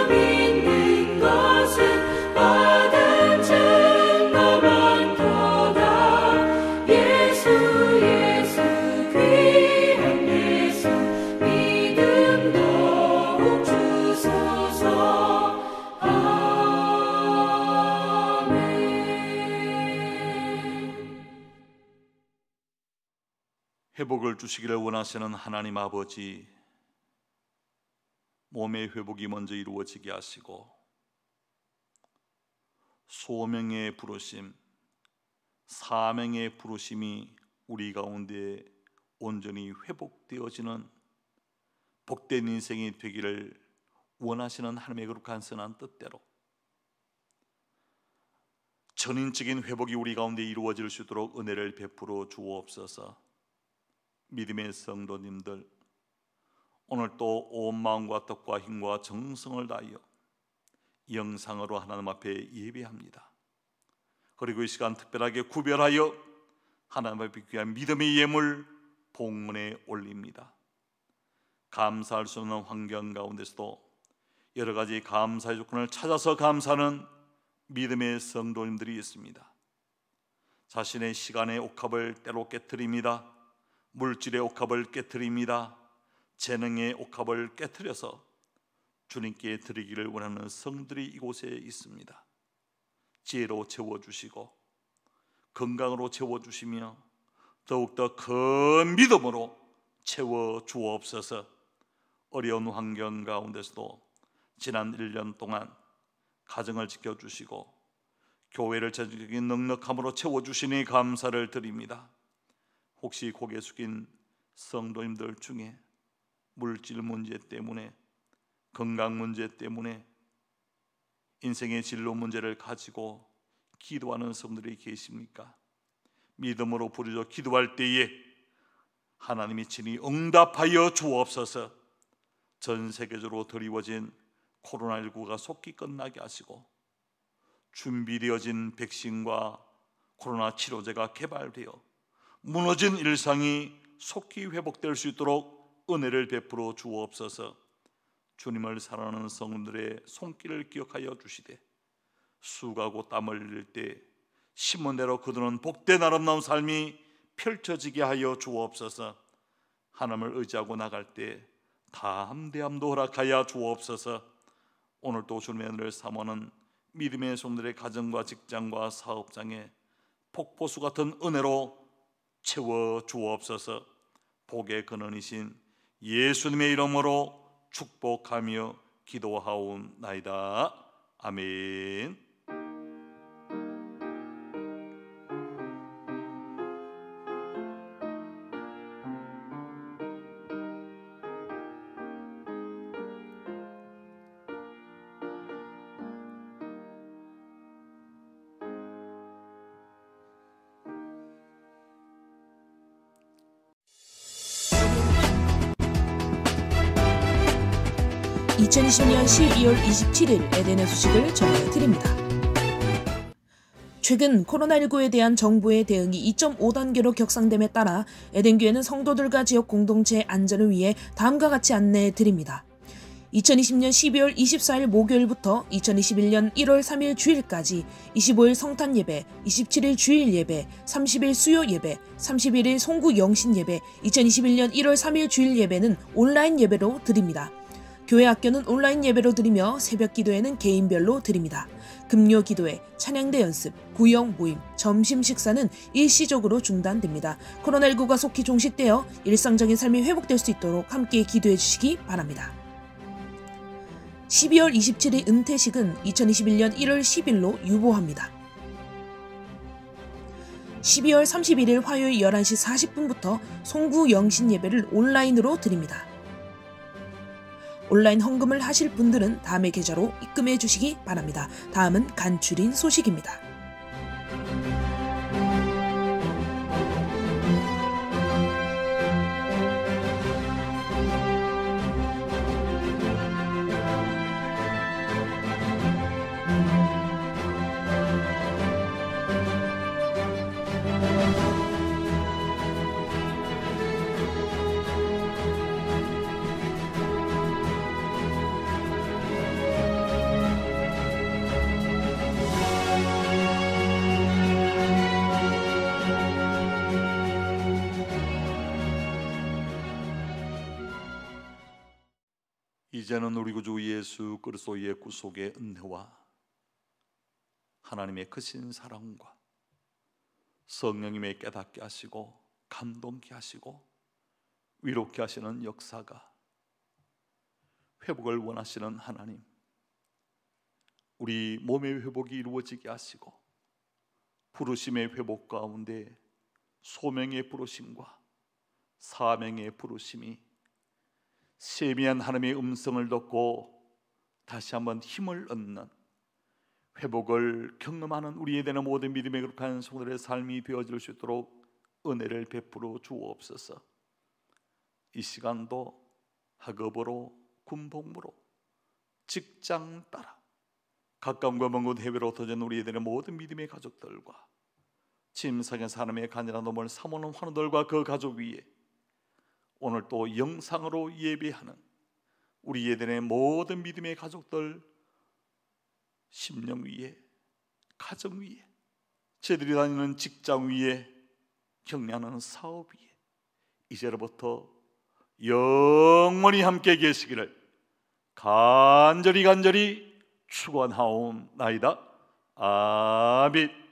믿는 것은 받은 증거 많도다. 예수 예수 귀한 예수 믿음 더욱 주소서. 회복을 주시기를 원하시는 하나님 아버지, 몸의 회복이 먼저 이루어지게 하시고 소명의 부르심, 사명의 부르심이 우리 가운데 온전히 회복되어지는 복된 인생이 되기를 원하시는 하나님의 거룩한 선한 뜻대로 전인적인 회복이 우리 가운데 이루어질 수 있도록 은혜를 베풀어 주옵소서. 믿음의 성도님들, 오늘 또 온 마음과 뜻과 힘과 정성을 다하여 영상으로 하나님 앞에 예배합니다. 그리고 이 시간 특별하게 구별하여 하나님 앞에 귀한 믿음의 예물 봉헌에 올립니다. 감사할 수 없는 환경 가운데서도 여러 가지 감사의 조건을 찾아서 감사하는 믿음의 성도님들이 있습니다. 자신의 시간의 옥합을 때로 깨트립니다. 물질의 옥합을 깨트립니다. 재능의 옥합을 깨트려서 주님께 드리기를 원하는 성들이 이곳에 있습니다. 지혜로 채워주시고 건강으로 채워주시며 더욱더 큰 믿음으로 채워주옵소서. 어려운 환경 가운데서도 지난 1년 동안 가정을 지켜주시고 교회를 전적인 넉넉함으로 채워주시니 감사를 드립니다. 혹시 고개 숙인 성도님들 중에 물질 문제 때문에, 건강 문제 때문에, 인생의 진로 문제를 가지고 기도하는 성도들이 계십니까? 믿음으로 부르짖어 기도할 때에 하나님이 친히 응답하여 주옵소서. 전 세계적으로 드리워진 코로나19가 속히 끝나게 하시고 준비되어진 백신과 코로나 치료제가 개발되어 무너진 일상이 속히 회복될 수 있도록 은혜를 베풀어 주옵소서. 주님을 사랑하는 성도들의 손길을 기억하여 주시되 수고하고 땀을 흘릴 때 심은 대로 그들은 복된 아름다운 삶이 펼쳐지게 하여 주옵소서. 하나님을 의지하고 나갈 때 담대함도 허락하여 주옵소서. 오늘도 주님의 은혜를 사모하는 믿음의 성도들의 가정과 직장과 사업장에 폭포수 같은 은혜로 채워 주옵소서. 복의 근원이신 예수님의 이름으로 축복하며 기도하옵나이다. 아멘. (2020년 12월 27일) 에덴의 소식을 전해드립니다. 최근 코로나19에 대한 정부의 대응이 2.5단계로 격상됨에 따라 에덴교회는 성도들과 지역 공동체의 안전을 위해 다음과 같이 안내해드립니다. 2020년 12월 24일 목요일부터 2021년 1월 3일 주일까지 25일 성탄 예배, 27일 주일 예배, 30일 수요 예배, 31일 송구 영신 예배, 2021년 1월 3일 주일 예배는 온라인 예배로 드립니다. 교회 학교는 온라인 예배로 드리며 새벽 기도회는 개인별로 드립니다. 금요 기도회, 찬양대 연습, 구역 모임, 점심 식사는 일시적으로 중단됩니다. 코로나19가 속히 종식되어 일상적인 삶이 회복될 수 있도록 함께 기도해 주시기 바랍니다. 12월 27일 은퇴식은 2021년 1월 10일로 유보합니다. 12월 31일 화요일 11시 40분부터 송구 영신 예배를 온라인으로 드립니다. 온라인 헌금을 하실 분들은 다음의 계좌로 입금해 주시기 바랍니다. 다음은 간추린 소식입니다. 이제는 우리 구주 예수 그리스도의 구속의 은혜와 하나님의 크신 사랑과 성령님의 깨닫게 하시고 감동케 하시고 위롭게 하시는 역사가, 회복을 원하시는 하나님, 우리 몸의 회복이 이루어지게 하시고 부르심의 회복 가운데 소명의 부르심과 사명의 부르심이 세미한 하나님의 음성을 듣고 다시 한번 힘을 얻는 회복을 경험하는 우리에 대한 모든 믿음의 거룩한 성도들의 삶이 되어질 수 있도록 은혜를 베풀어 주옵소서. 이 시간도 학업으로, 군복무로, 직장 따라 가까움과 먼 곳 해외로 흩어진 우리에 대한 모든 믿음의 가족들과 침상의 사람의 간절한 넘을 사모하는 환우들과 그 가족 위에 오늘 또 영상으로 예배하는 우리 예전의 모든 믿음의 가족들 심령 위에, 가정 위에, 저들이 다니는 직장 위에, 경영하는 사업 위에 이제로부터 영원히 함께 계시기를 간절히 축원하옵나이다. 아멘.